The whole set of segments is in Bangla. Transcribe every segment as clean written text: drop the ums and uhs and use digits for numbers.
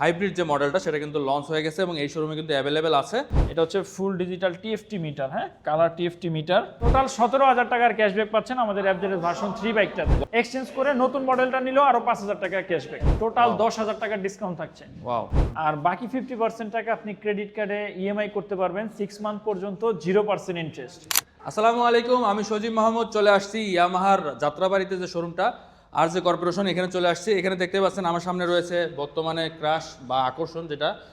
হাইব্রিড যে মডেলটা সেটা কিন্তু লঞ্চ হয়ে গেছে এবং এই শোরুমে কিন্তু অ্যাভেলেবেল আছে। এটা হচ্ছে ফুল ডিজিটাল টিএফটি মিটার, হ্যাঁ, কালার টিএফটি মিটার। টোটাল 17,000 টাকার ক্যাশব্যাক পাচ্ছেন আমাদের অ্যাপজেডএস ভার্সন 3 বাইকটাতে। এক্সচেঞ্জ করে নতুন মডেলটা নিলেও আরো 5,000 টাকা ক্যাশব্যাক, টোটাল 10,000 টাকার ডিসকাউন্ট থাকছে। ওয়াও। আর বাকি 50% টাকা আপনি ক্রেডিট কার্ডে ইএমআই করতে পারবেন 6 মান্থ পর্যন্ত 0% ইন্টারেস্ট। আসসালামু আলাইকুম, আমি সজীব মাহমুদ চলে আসছি ইয়ামাহার যাত্রাবাড়িতে যে শোরুমটা আর যে কর্পোরেশন, এখানে চলে আসছি। এখানে দেখতে পাচ্ছেন আমার সামনে রয়েছে বর্তমানে ক্রাশ বা আকর্ষণ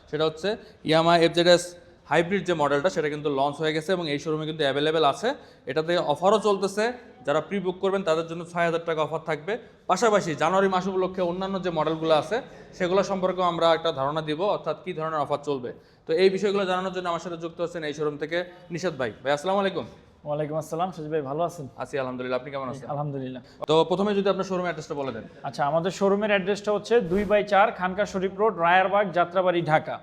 সেটা হচ্ছে ইয়ামাহা এফজেডএস হাইব্রিড যে মডেলটা সেটা কিন্তু লঞ্চ হয়ে গেছে এবং এই শোরুমে কিন্তু অ্যাভেলেবেল আছে। এটাতে অফারও চলতেছে, যারা প্রি বুক করবেন তাদের জন্য 6,000 টাকা অফার থাকবে। পাশাপাশি জানুয়ারি মাস উপলক্ষে অন্যান্য যে মডেলগুলো আছে সেগুলো সম্পর্কেও আমরা একটা ধারণা দিব, অর্থাৎ কী ধরনের অফার চলবে। তো এই বিষয়গুলো জানানোর জন্য আমার সাথে যুক্ত হচ্ছেন এই শোরুম থেকে নিশাদ ভাই। ভাই আসসালামু আলাইকুম। ওয়ালাইকুম আসসালাম, সজীব ভাই ভালো আছেন? আছি আলহামদুলিল্লাহ, আপনি কেমন আছেন? আলহামদুলিল্লাহ। তো প্রথমে যদি আপনার শোরুমের অ্যাড্রেসটা বলে দেন। আচ্ছা, আমাদের শোরুমের অ্যাড্রেসটা হচ্ছে 2/4 খানকা শরীফ রোড, রায়ারবাগ, যাত্রাবাড়ি, ঢাকা।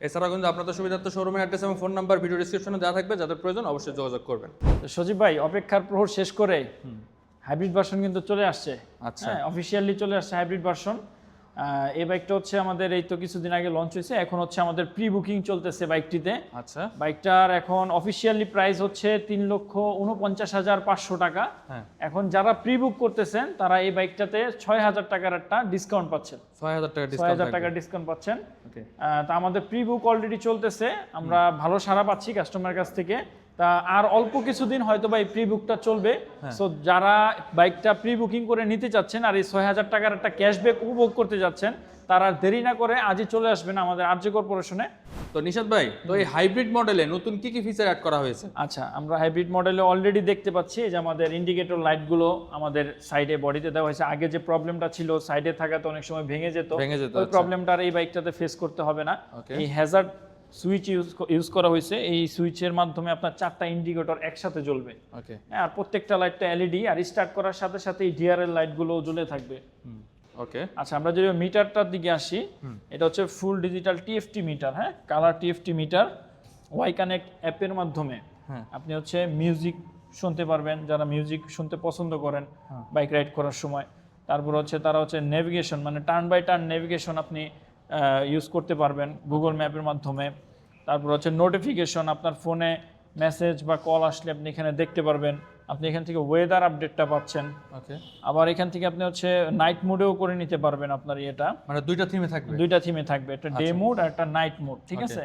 এছাড়াও কিন্তু আপনাদের সুবিধার্থে শোরুমের অ্যাড্রেস এবং ফোন নাম্বার ভিডিও ডিসক্রিপশনে দেওয়া থাকবে, যাদের প্রয়োজন অবশ্যই যোগাযোগ করবেন। তো সজীব ভাই, অপেক্ষার প্রহর শেষ করে হাইব্রিড ভার্সন কিন্তু চলে আসছে। আচ্ছা। হ্যাঁ, অফিসিয়ালি চলে আসছে হাইব্রিড ভার্সন। এই বাইকটা হচ্ছে আমাদের এই তো কিছুদিন আগে লঞ্চ হয়েছে, এখন হচ্ছে আমাদের প্রি বুকিং চলতেছে বাইকটিতে। আচ্ছা। বাইকটার এখন অফিসিয়ালি প্রাইস হচ্ছে 3,49,500 টাকা। হ্যাঁ। এখন যারা প্রি বুক করতেছেন তারা এই বাইকটাতে 6,000 টাকার একটা ডিসকাউন্ট পাচ্ছেন। 6,000 টাকা 6,000 টাকার ডিসকাউন্ট পাচ্ছেন। ওকে। তা আমাদের প্রি বুক অলরেডি চলতেছে, আমরা ভালো সাড়া পাচ্ছি কাস্টমারের কাছ থেকে। তা আর অল্প কিছুদিন হয়তো বা এই প্রি বুকটা চলবে। সো যারা বাইকটা প্রি বুকিং করে নিতে চাচ্ছেন আর এই 6,000 টাকার একটা ক্যাশব্যাক উপভোগ করতে যাচ্ছেন, তারা দেরি না করে আজই চলে আসবেন আমাদের আরজে কর্পোরেশনে। তো নিশাদ ভাই, তো এই হাইব্রিড মডেলে নতুন কি কি ফিচার অ্যাড করা হয়েছে? আচ্ছা, আমরা হাইব্রিড মডেলে অলরেডি দেখতে পাচ্ছি যে আমাদের ইন্ডিকেটর লাইটগুলো আমাদের সাইডে বডিতে দেওয়া হয়েছে। আগে যে প্রবলেমটা ছিল সাইডে থাকাতে অনেক সময় ভেঙে যেত, ওই প্রবলেমটা আর এই বাইকটাতে ফেস করতে হবে না। এই হ্যাজার্ড সুইচ ইউজ করা হয়েছে, এই সুইচের মাধ্যমে আপনার 4টা ইন্ডিকেটর একসাথে জ্বলবে। ওকে। আর প্রত্যেকটা লাইটটা এলইডি, আর স্টার্ট করার সাথে সাথে এই ডিআরএল লাইটগুলো জ্বলে থাকবে। ওকে। আচ্ছা, আমরা যদি মিটারটার দিকে আসি, এটা হচ্ছে ফুল ডিজিটাল টিএফটি মিটার, হ্যাঁ, colour TFT meter. Y connect অ্যাপের মাধ্যমে আপনি হচ্ছে মিউজিক শুনতে পারবেন, যারা মিউজিক শুনতে পছন্দ করেন বাইক রাইড করার সময়। তারপর হচ্ছে তারা হচ্ছে নেভিগেশন, মানে টার্ন বাই টার্ন নেভিগেশন আপনি ইউজ করতে পারবেন গুগল ম্যাপের মাধ্যমে। তারপর হচ্ছে নোটিফিকেশন, আপনার ফোনে মেসেজ বা কল আসলে আপনি এখানে দেখতে পারবেন। আপনি এখান থেকে ওয়েদার আপডেটটা পাচ্ছেন। ওকে। আবার এখান থেকে আপনি হচ্ছে নাইট মোডেও করে নিতে পারবেন আপনার এটা। মানে দুইটা থিমে থাকবে? দুইটা থিমে থাকবে, একটা ডে মোড আর একটা নাইট মোড, ঠিক আছে?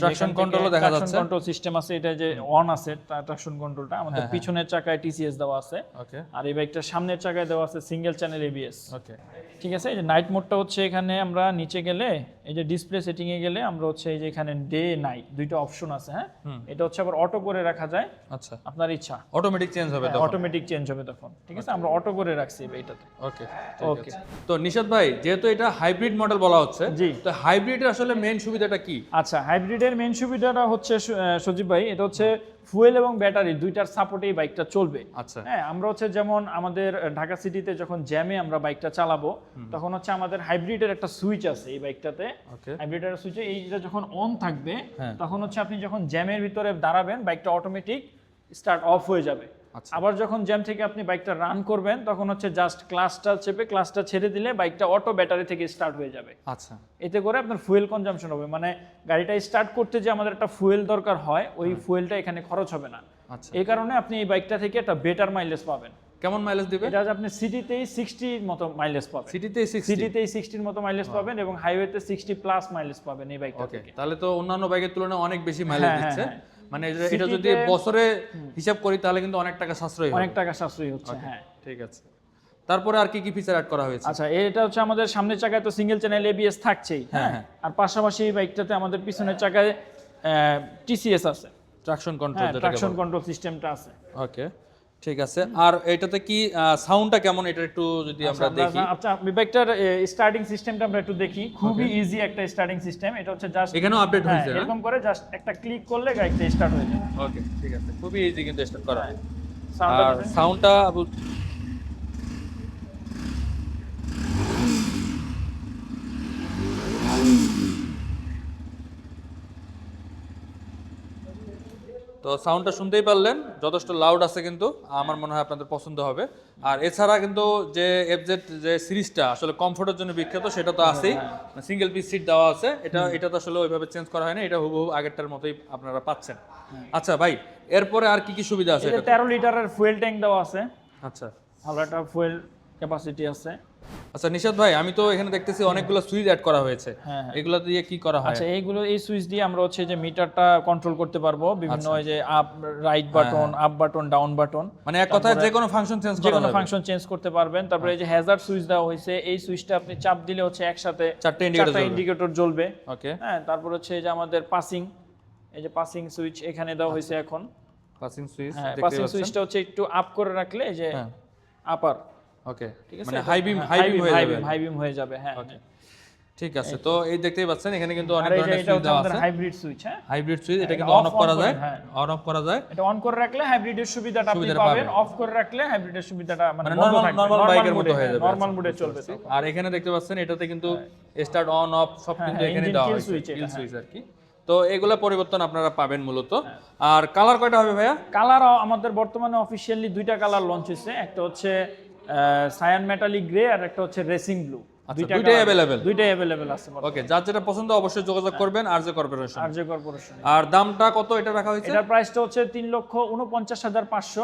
ট্রাকশন কন্ট্রোলও দেখা যাচ্ছে। ট্রাকশন কন্ট্রোল সিস্টেম আছে, এটা যে অন আছে ট্রাকশন কন্ট্রোলটা আমাদের পিছনের চাকায় টিসিএস দেওয়া আছে। ওকে। আর এই বাইকটার সামনের চাকায় দেওয়া আছে সিঙ্গেল চ্যানেল এবিএস। ওকে। ঠিক আছে। এই যে নাইট মোডটা হচ্ছে এখানে আমরা নিচে গেলে এই যে ডিসপ্লে সেটিং এ গেলে আমরা হচ্ছে এই যে এখানে ডে নাইট দুইটা অপশন আছে। হ্যাঁ, এটা হচ্ছে আবার অটো করে রাখা যায়। আচ্ছা। আপনার ইচ্ছা, অটোমেটিক চেঞ্জ হবে তখন? অটোমেটিক চেঞ্জ হবে তখন, ঠিক আছে। আমরা অটো করে রাখছি এইটাতে। ওকে। ওকে। তো নিশাদ ভাই, যেহেতু এটা হাইব্রিড মডেল বলা হচ্ছে, জি, তো হাইব্রিডের আসলে মেইন সুবিধাটা কি? আচ্ছা, হাইব্রিডের মেইন সুবিধাটা হচ্ছে সজীব ভাই, এটা হচ্ছে ফুয়েল এবং ব্যাটারি দুইটার সাপোর্টে এই বাইকটা চলবে। আচ্ছা। হ্যাঁ, আমরা হচ্ছে যেমন আমাদের ঢাকা সিটিতে যখন জ্যামে আমরা বাইকটা চালাবো তখন হচ্ছে আমাদের হাইব্রিডের একটা সুইচ আছে এই বাইকটাতে। হাইব্রিডের সুইচে এইটা যখন অন থাকবে তখন হচ্ছে আপনি যখন জ্যামের ভিতরে দাঁড়াবেন বাইকটা অটোমেটিক স্টার্ট অফ হয়ে যাবে। আবার যখন জ্যাম থেকে আপনি বাইকটা রান করবেন তখন হচ্ছে জাস্ট ক্লাসটা চেপে ক্লাসটা ছেড়ে দিলে বাইকটা অটো ব্যাটারি থেকে স্টার্ট হয়ে যাবে। আচ্ছা। এতে করে আপনার ফুয়েল কনজাম্পশন হবে, মানে গাড়িটা স্টার্ট করতে যে আমাদের একটা ফুয়েল দরকার হয় ওই ফুয়েলটা এখানে খরচ হবে না। আচ্ছা। এই কারণে আপনি এই বাইকটা থেকে একটা বেটার মাইলেজ পাবেন। কেমন মাইলেজ দিবে? এটা আপনি সিটিতেই 60 মতো মাইলেজ পাবেন। সিটিতেই 60 মতো মাইলেজ পাবেন এবং হাইওয়েতে 60 প্লাস মাইলেজ পাবেন এই বাইকটা থেকে। তাহলে তো অন্যান্য বাইকের তুলনায় অনেক বেশি মাইলেজ দিচ্ছে। মানে এটা যদি বছরে হিসাব করি তাহলে কিন্তু অনেক টাকা সাশ্রয়ী হবে। অনেক টাকা সাশ্রয়ী হচ্ছে। হ্যাঁ, ঠিক আছে। তারপরে আর কি কি ফিচার অ্যাড করা হয়েছে? আচ্ছা, এটা হচ্ছে আমাদের সামনের চাকায় তো সিঙ্গেল চ্যানেল এবিএস থাকছেই। হ্যাঁ, আর পাশাপাশি এই বাইকটাতে আমাদের পিছনের চাকায় টিসিএস আছে, ট্রাকশন কন্ট্রোল, যেটা ট্রাকশন কন্ট্রোল সিস্টেমটা আছে। ওকে, ঠিক আছে। আর এটাতে কি সাউন্ডটা কেমন, এটা একটু যদি আমরা দেখি। আচ্ছা, বাইকটার স্টার্টিং সিস্টেমটা আমরা একটু দেখি। খুবই ইজি একটা স্টার্টিং সিস্টেম। এটা হচ্ছে জাস্ট এখানেও আপডেট হয়েছে, এরকম করে জাস্ট একটা ক্লিক করলে গাড়িটা স্টার্ট হয়ে যাবে। ওকে, ঠিক আছে। খুবই ইজি কিন্তু স্টার্ট করা। আর সাউন্ডটা সাউন্ডটা তো সাউন্ডটা শুনতেই পারলেন, যথেষ্ট লাউড আছে, কিন্তু আমার মনে হয় আপনাদের পছন্দ হবে। আর এছাড়া কিন্তু যে এফজেড যে সিরিজটা আসলে কমফোর্টের জন্য বিখ্যাত, সেটা তো আছেই, সিঙ্গেল পিস সিট দেওয়া আছে, এটা তো আসলে ওইভাবে চেঞ্জ করা হয় না, এটা হুবহু আগেরটার মতোই আপনারা পাচ্ছেন। আচ্ছা ভাই, এরপরে আর কি কি সুবিধা আছে? 13 লিটারের ফুয়েল ট্যাঙ্ক দেওয়া আছে, আচ্ছা ভালো একটা ফুয়েল ক্যাপাসিটি আছে। আচ্ছা নিশাদ ভাই, আমি তো এখানে দেখতেছি অনেকগুলো সুইচ অ্যাড করা হয়েছে, এগুলো দিয়ে কি করা হয়? আচ্ছা এই সুইচ দিয়ে আমরা হচ্ছে যে মিটারটা কন্ট্রোল করতে পারবো, বিভিন্ন ওই যে up right button, up button, down button, মানে এক কথায় যে কোনো ফাংশন চেঞ্জ যে করা কোনো যাবে। ফাংশন চেঞ্জ করতে পারবেন। তারপরে এই যে হ্যাজার্ড সুইচ দেওয়া হয়েছে, এই সুইচটা আপনি চাপ দিলে হচ্ছে একসাথে 4টা ইন্ডিকেটর জ্বলবে। ওকে, হ্যাঁ, তারপর হচ্ছে এই যে আমাদের পাসিং, এই যে পাসিং সুইচ এখানে দেওয়া হয়েছে এখন। পাসিং সুইচ হ্যাঁ, দেখতে পাসিং পাচ্ছেন। সুইচটা হচ্ছে একটু আপ করে রাখলে এই যে আপার, ওকে, ঠিক আছে, মানে হাই বিম হাই বিম হয়ে যাবে। হ্যাঁ ঠিক আছে। তো এই দেখতেই পাচ্ছেন এখানে কিন্তু অনেক আর এই যে ধরনের এটা সুইচ হচ্ছে দেওয়া আমাদের আছে, হাইব্রিড সুইচ। হ্যাঁ, হাইব্রিড সুইচ, এটা এটা কিন্তু অন অফ করা যায়, অন অফ করা যায়। এটা অন করে রাখলে হাইব্রিডের সুবিধাটা আপনি পাবেন, অফ করে রাখলে হাইব্রিডের সুবিধাটা মানে নরমাল বাইকের মতো হয়ে যাবে, নরমাল মোডে চলবে। আর এখানে দেখতে পাচ্ছেন এটাতে কিন্তু স্টার্ট অন অফ সব কিন্তু এখানে দেওয়া হয়েছে, কিল সুইচ আর কি। তো এগুলা পরিবর্তন আপনারা পাবেন মূলত। আর কালার কয়টা হবে ভাইয়া? কালার আমাদের বর্তমানে অফিশিয়ালি 2টা কালার লঞ্চ হয়েছে, একটা হচ্ছে সায়ান মেটালিক গ্রে আর একটা হচ্ছে রেসিং ব্লু। দুইটাই अवेलेबल আছে। ওকে, যার যেটা পছন্দ অবশ্যই যোগাযোগ করবেন আরজে কর্পোরেশন। কর্পোরেশন। আর দামটা কত এটা রাখা হয়েছে? এটার প্রাইসটা হচ্ছে 3,49,500।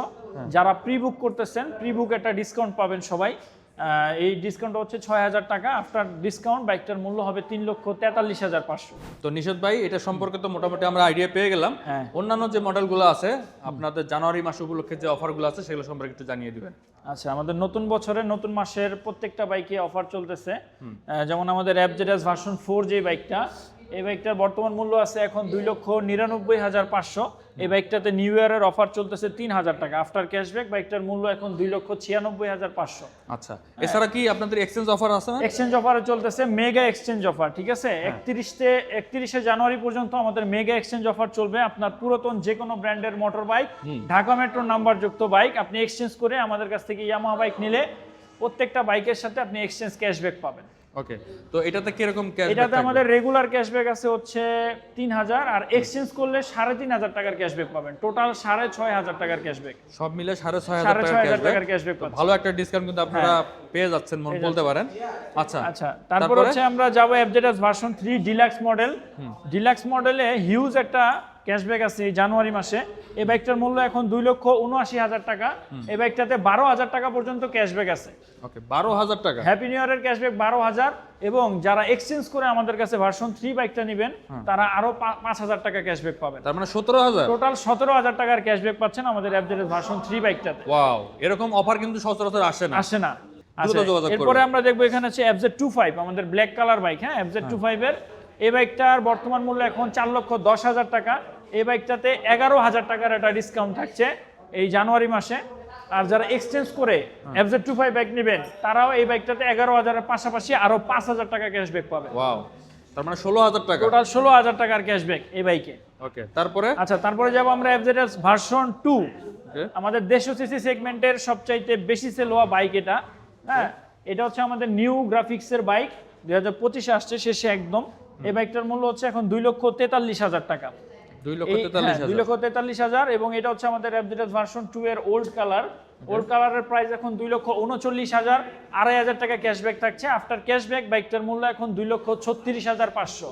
যারা প্রি বুক করতেছেন, প্রি বুক একটা ডিসকাউন্ট পাবেন সবাই। এই ডিসকাউন্টটা হচ্ছে 6,000 টাকা। আফটার ডিসকাউন্ট বাইকটার মূল্য হবে 3,43,500। তো নিশাদ ভাই, এটা সম্পর্কে তো মোটামুটি আমরা আইডিয়া পেয়ে গেলাম। অন্যান্য যে মডেলগুলো আছে আপনাদের জানুয়ারি মাস উপলক্ষে যে অফারগুলো আছে সেগুলো সম্পর্কে একটু জানিয়ে দিবেন। আচ্ছা, আমাদের নতুন বছরের নতুন মাসের প্রত্যেকটা বাইকে অফার চলতেছে। যেমন আমাদের এফজেডএস ভার্সন 4 যে বাইকটা, এই বাইকটার বর্তমান মূল্য আছে এখন 2,99,500। এই বাইকটাতে নিউ ইয়ারের অফার চলতেছে 3,000 টাকা। আফটার ক্যাশব্যাক বাইকটার মূল্য এখন 2,96,500। আচ্ছা, এছাড়া কি আপনাদের এক্সচেঞ্জ অফার আছে না? এক্সচেঞ্জ অফারে চলতেছে মেগা এক্সচেঞ্জ অফার, ঠিক আছে। 31শে জানুয়ারি পর্যন্ত আমাদের মেগা এক্সচেঞ্জ অফার চলবে। আপনার পুরাতন যে কোনো ব্র্যান্ডের motor bike, Dhaka metro number যুক্ত বাইক আপনি এক্সচেঞ্জ করে আমাদের কাছ থেকে ইয়ামাহা বাইক নিলে প্রত্যেকটা বাইকের সাথে আপনি এক্সচেঞ্জ ক্যাশব্যাক পাবেন। ওকে, তো এটাতে কিরকম ক্যাশব্যাক? এটাতে আমাদের রেগুলার ক্যাশব্যাক আছে হচ্ছে 3,000, আর এক্সচেঞ্জ করলে 3,500 টাকার ক্যাশব্যাক পাবেন। টোটাল 6,500 টাকার ক্যাশব্যাক, সব মিলে 6,500 টাকার ক্যাশব্যাক পাচ্ছেন। ভালো একটা ডিসকাউন্ট কিন্তু আপনারা পেয়ে যাচ্ছেন বলতে পারেন। আচ্ছা আচ্ছা, তারপর হচ্ছে আমরা যাব FZS version 3 deluxe model. Deluxe মডেলে হিউজ একটা ক্যাশব্যাক আছে এই জানুয়ারি মাসে। এই বাইকটার মূল্য এখন 2,79,000 টাকা। এই বাইকটাতে 12,000 টাকা পর্যন্ত ক্যাশব্যাক আছে। ওকে, 12,000 টাকা। হ্যাপি নিউ ইয়ারের ক্যাশব্যাক 12,000, এবং যারা এক্সচেঞ্জ করে আমাদের কাছে ভার্সন 3 বাইকটা নেবেন তারা আরো 5,000 টাকা ক্যাশব্যাক পাবেন। তার মানে 17,000। টোটাল 17,000 টাকার ক্যাশব্যাক পাচ্ছেন আমাদের এফজেডএস ভার্সন 3 বাইকটাতে। ওয়াও, এরকম অফার কিন্তু সচরাচর আসে না। এরপরে আমরা দেখবো এখানে হচ্ছে FZ25, আমাদের ব্ল্যাক কালার বাইক। হ্যাঁ, FZ25 এর এই বাইকটার বর্তমান মূল্য এখন 4,10,000 টাকা। এই বাইকটাতে 11,000 টাকার একটা ডিসকাউন্ট থাকছে এই জানুয়ারি মাসে। আর যারা এক্সচেঞ্জ করে FZ25 বাইক নেবেন তারাও এই বাইকটাতে 11,000-এর পাশাপাশি আরো 5,000 টাকা ক্যাশব্যাক পাবে। ওয়াও, তার মানে 16,000 টাকা। টোটাল 16,000 টাকার ক্যাশব্যাক এই বাইকে। ওকে, তারপরে? আচ্ছা, তারপরে যাব আমরা FZS ভার্সন 2। আমাদের 150 সিসি সেগমেন্টের সবচাইতে বেশি সেল হওয়া বাইক এটা। হ্যাঁ, এটা হচ্ছে আমাদের নিউ গ্রাফিক্সের বাইক, 2025-এ আসছে শেষে একদম। এই বাইকটার মূল্য হচ্ছে এখন 2,43,000 টাকা। 2,43,000, এবং এটা হচ্ছে আমাদের এফজেডএস ভার্সন 2 এর ওল্ড কালার। ওল্ড কালারের প্রাইস এখন 2,39,000, 2,500 টাকা ক্যাশব্যাক থাকছে। আফটার ক্যাশব্যাক বাইকটার মূল্য এখন 2,36,500।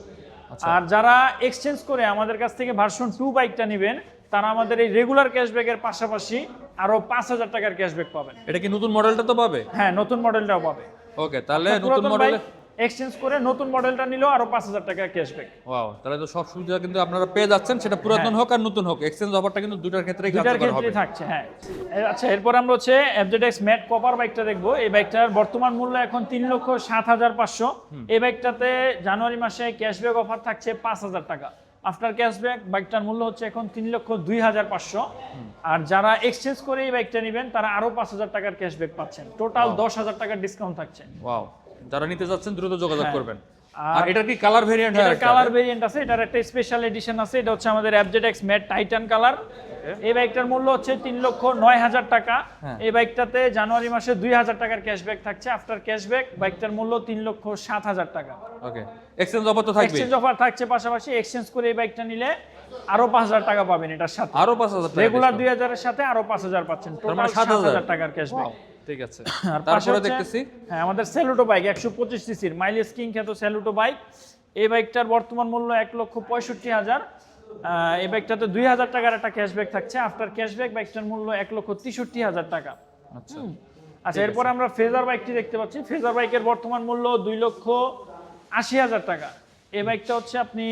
আর যারা এক্সচেঞ্জ করে আমাদের কাছ থেকে ভার্সন 2 বাইকটা নেবেন তারা আমাদের এই রেগুলার ক্যাশব্যাকের পাশাপাশি আরো 5,000 টাকার ক্যাশব্যাক পাবেন। এটা কি নতুন মডেলটা তো পাবে? হ্যাঁ, নতুন মডেলটাও পাবে। ওকে, তাহলে নতুন মডেল এক্সচেঞ্জ করে নতুন মডেলটা নিলেও আরো 5,000 টাকা ক্যাশব্যাক। ওয়াও, তাহলে তো সব সুবিধা কিন্তু আপনারা পেয়ে যাচ্ছেন, সেটা পুরাতন হোক আর নতুন হোক। এক্সচেঞ্জ অফারটা কিন্তু দুটার ক্ষেত্রেই কার্যকর হবে। থাকছে। হ্যাঁ, আচ্ছা, এরপর আমরা হচ্ছে FZX ম্যাট কপার বাইকটা দেখবো। এই বাইকটার বর্তমান মূল্য এখন 3,07,500। এই বাইকটাতে জানুয়ারি মাসে ক্যাশব্যাক অফার থাকছে 5,000 টাকা। আফটার ক্যাশব্যাক বাইকটার মূল্য হচ্ছে এখন 3,02,500। আর যারা এক্সচেঞ্জ করে এই বাইকটা নেবেন তারা আরো 5,000 টাকার ক্যাশব্যাক পাচ্ছেন। টোটাল 10,000 টাকার ডিসকাউন্ট থাকছে। ওয়াও, যারা নিতে যাচ্ছেন দ্রুত যোগাযোগ করবেন। আর এটা কি কালার ভেরিয়েন্ট হয়? এটার কালার ভেরিয়েন্ট আছে, এটার একটা স্পেশাল এডিশন আছে, এটা হচ্ছে আমাদের FZX ম্যাট টাইটান কালার। এই বাইকটার মূল্য হচ্ছে 3,09,000 টাকা। এই বাইকটাতে জানুয়ারি মাসে 2,000 টাকার ক্যাশব্যাক থাকছে। আফটার ক্যাশব্যাক বাইকটার মূল্য 3,07,000 টাকা। ওকে, এক্সচেঞ্জ অফার তো থাকবে? এক্সচেঞ্জ অফার থাকছে, পাশাপাশি এক্সচেঞ্জ করে এই বাইকটা নিলে আরো 5,000 টাকা পাবেন এটার সাথে। আরো 5,000 টাকা রেগুলার 2,000 এর সাথে আরো 5,000 পাচ্ছেন, টোটাল 7,000 টাকার ক্যাশব্যাক। ঠিক আছে। আর তারপরে দেখতেছি হ্যাঁ, আমাদের সেলুটো বাইক 125 সিসির মাইলেজ কিং খ্যাত সেলুটো বাইক। এই বাইকটার বর্তমান মূল্য 1,65,000। এই বাইকটাতে 2,000 টাকার একটা ক্যাশব্যাক থাকছে। আফটার ক্যাশব্যাক বাইকটার মূল্য 1,63,000 টাকা। আচ্ছা আচ্ছা, এরপর আমরা ফেজার বাইকটি দেখতে পাচ্ছি। ফেজার বাইকের বর্তমান মূল্য 2,80,000 টাকা। এই বাইকটা হচ্ছে আপনি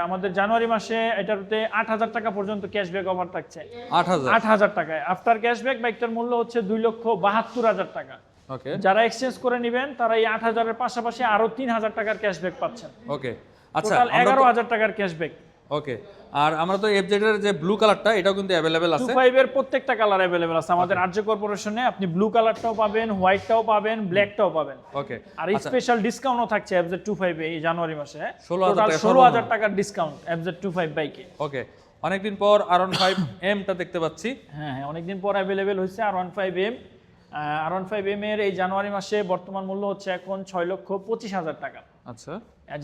আমাদের জানুয়ারি মাসে এটাতে 8,000 টাকা পর্যন্ত ক্যাশব্যাক অফার থাকছে। 8,000 টাকায় আফটার ক্যাশব্যাক বাইকটার মূল্য হচ্ছে 2,72,000 টাকা। ওকে, যারা এক্সচেঞ্জ করে নেবেন তারা এই 8,000 এর পাশাপাশি আরো 3,000 টাকার ক্যাশব্যাক পাচ্ছেন। ওকে, আচ্ছা, টোটাল 11,000 টাকার ক্যাশব্যাক। ওকে। আর আমরা তো FZ এর যে ব্লু কালারটা, এটাও কিন্তু अवेलेबल আছে। 25 এর প্রত্যেকটা কালার अवेलेबल আছে আমাদের আরজে কর্পোরেশনে। আপনি ব্লু কালারটাও পাবেন, হোয়াইটটাও পাবেন, ব্ল্যাকটাও পাবেন। ওকে, আর স্পেশাল ডিসকাউন্টও থাকছে FZ25 এই জানুয়ারি মাসে। 16,000 টাকার ডিসকাউন্ট FZ25 বাইকে। ওকে, অনেকদিন পর R15M টা দেখতে পাচ্ছি। হ্যাঁ, অনেকদিন পর अवेलेबल হয়েছে R15M। R15M এর এই জানুয়ারি মাসে বর্তমান মূল্য হচ্ছে এখন 6,25,000 টাকা। আচ্ছা,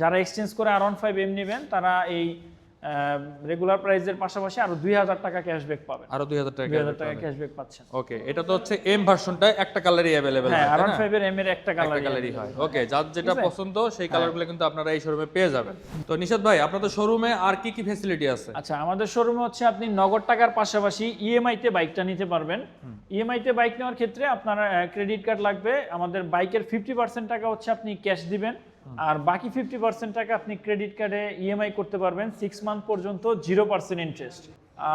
যারা এক্সচেঞ্জ করে R15M নেবেন তারা এই রেগুলার প্রাইসের পাশাপাশি আরো 2,000 টাকা ক্যাশব্যাক পাবেন। আরো 2,000 টাকা ক্যাশব্যাক পাচ্ছেন। ওকে, এটা তো হচ্ছে M ভার্সনটা একটা কালারই अवेलेबल হ্যাঁ, হয়। R15 এর M এর একটা কালারই হয়। ওকে, যার যেটা পছন্দ সেই কালারগুলো কিন্তু আপনারা এই শোরুমে পেয়ে যাবেন। তো নিশাদ ভাই, আপনাদের শোরুমে আর কি কি ফ্যাসিলিটি আছে? আচ্ছা, আমাদের শোরুমে হচ্ছে আপনি নগদ টাকার পাশাপাশি ইএমআই তে বাইকটা নিতে পারবেন। ইএমআই তে বাইক নেওয়ার ক্ষেত্রে আপনার ক্রেডিট কার্ড লাগবে। আমাদের বাইকের 50% টাকা হচ্ছে আপনি ক্যাশ দিবেন, আর বাকি 50% টাকা আপনি ক্রেডিট কার্ডে ইএমআই করতে পারবেন 6 মান্থ পর্যন্ত 0% ইন্টারেস্ট।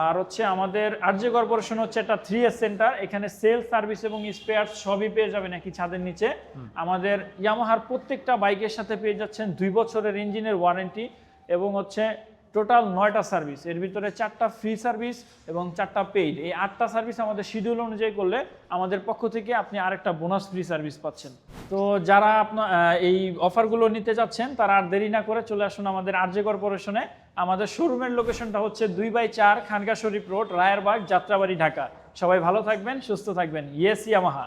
আর হচ্ছে আমাদের আরজে কর্পোরেশন হচ্ছে একটা 3S সেন্টার। এখানে সেলস, সার্ভিস এবং স্পেয়ার সবই পেয়ে যাবেন একই ছাদের নিচে। আমাদের ইয়ামাহার প্রত্যেকটা বাইকের সাথে পেয়ে যাচ্ছেন 2 বছরের ইঞ্জিনের ওয়ারেন্টি এবং হচ্ছে টোটাল 9টা সার্ভিস। এর ভিতরে 4টা ফ্রি সার্ভিস এবং 4টা পেইড। এই 8টা সার্ভিস আমাদের শিডিউল অনুযায়ী করলে আমাদের পক্ষ থেকে আপনি আরেকটা বোনাস ফ্রি সার্ভিস পাচ্ছেন। তো যারা আপনার এই অফারগুলো নিতে যাচ্ছেন তারা আর দেরি না করে চলে আসুন আমাদের আরজে কর্পোরেশনে। আমাদের শোরুমের লোকেশনটা হচ্ছে 2/4 খানকা শরীফ রোড, রায়েরবাগ, যাত্রাবাড়ি, ঢাকা। সবাই ভালো থাকবেন, সুস্থ থাকবেন। Yes Yamaha.